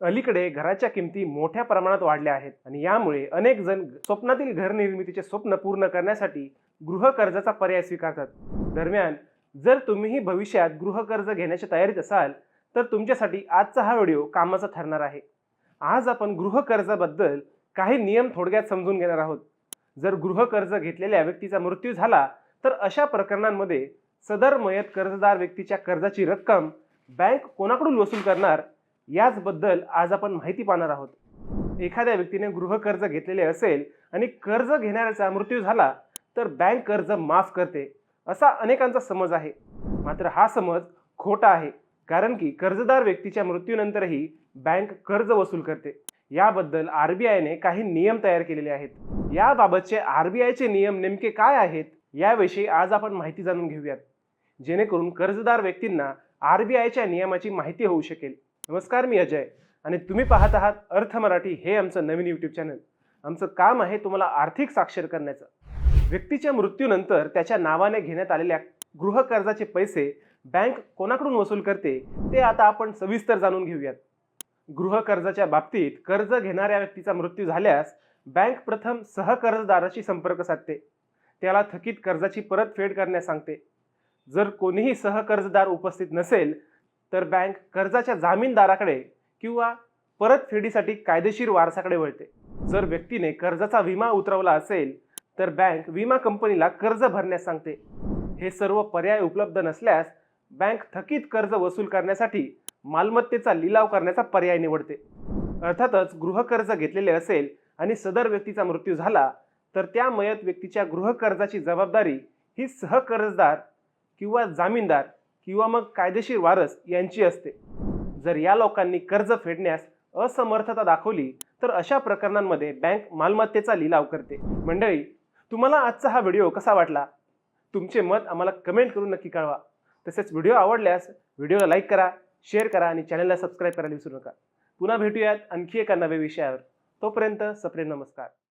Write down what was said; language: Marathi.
अलीकडे घराच्या किमती मोठ्या प्रमाणात वाढल्या आहेत आणि यामुळे अनेक जण स्वप्नातील घर निर्मितीचे स्वप्न पूर्ण करण्यासाठी गृह कर्जाचा पर्याय स्वीकारतात। दरम्यान जर तुम्हीही भविष्यात गृह कर्ज घेण्याच्या तयारीत असाल तर तुमच्यासाठी आजचा हा व्हिडिओ कामाचा ठरणार आहे। आज आपण गृह कर्जाबद्दल काही नियम थोडक्यात समजून घेणार आहोत। जर गृह कर्ज घेतलेल्या व्यक्तीचा मृत्यू झाला तर अशा प्रकरणांमध्ये सदर मयत कर्जदार व्यक्तीच्या कर्जाची रक्कम बँक कोणाकडून वसूल करणार याचबद्दल आज आपण माहिती पाहणार आहोत। एखाद्या व्यक्तीने गृह कर्ज घेतलेले असेल आणि कर्ज घेणाऱ्याचा मृत्यू झाला तर बँक कर्ज माफ करते असा अनेकांचा समज आहे। मात्र हा समज खोटा आहे, कारण की कर्जदार व्यक्तीच्या मृत्यूनंतरही बँक कर्ज वसूल करते। याबद्दल आरबीआयने काही नियम तयार केलेले आहेत। याबाबतचे आरबीआयचे नियम नेमके काय आहेत याविषयी आज आपण माहिती जाणून घेऊयात, जेणेकरून कर्जदार व्यक्तींना आरबीआयच्या नियमाची माहिती होऊ शकेल। नमस्कार, मी अजय आणि तुम्ही पाहत आहात अर्थ मराठी हे आमचं नवीन यूट्यूब चॅनल। आमचं काम आहे तुम्हाला आर्थिक साक्षर करण्याचं। व्यक्तीच्या मृत्यूनंतर त्याच्या नावाने घेण्यात आलेल्या गृह कर्जाचे पैसे बँक कोणाकडून वसूल करते ते आता आपण सविस्तर जाणून घेऊयात। गृह कर्जाच्या बाबतीत कर्ज घेणाऱ्या व्यक्तीचा मृत्यू झाल्यास बँक प्रथम सहकर्जदाराशी संपर्क साधते, त्याला थकीत कर्जाची परतफेड करण्यास सांगते। जर कोणीही सहकर्जदार उपस्थित नसेल तर बँक कर्जाच्या जामीनदाराकडे किंवा परतफेडीसाठी कायदेशीर वारसाकडे वळते। जर व्यक्तीने कर्जाचा विमा उतरवला असेल तर बँक विमा कंपनीला कर्ज भरण्यास सांगते। हे सर्व पर्याय उपलब्ध नसल्यास बँक थकीत कर्ज वसूल करण्यासाठी मालमत्तेचा लिलाव करण्याचा पर्याय निवडते। अर्थातच गृह कर्ज घेतलेले असेल आणि सदर व्यक्तीचा मृत्यू झाला तर त्या मयत व्यक्तीच्या गृह कर्जाची जबाबदारी ही सहकर्जदार किंवा जामीनदार किंवा मग कायदेशीर वारस यांची असते। जर या लोकांनी कर्ज फेडण्यास असमर्थता दाखवली तर अशा प्रकरणांमध्ये बँक मालमत्तेचा लिलाव करते। मंडळी, तुम्हाला आजचा हा व्हिडिओ कसा वाटला? तुमचे मत आम्हाला कमेंट करून नक्की कळवा। तसेच व्हिडिओ आवडल्यास व्हिडिओला लाईक करा, शेअर करा आणि चॅनलला सबस्क्राईब करायला विसरू नका। पुन्हा भेटूयात आणखी एका नव्या विषयावर। तोपर्यंत सप्रेम नमस्कार।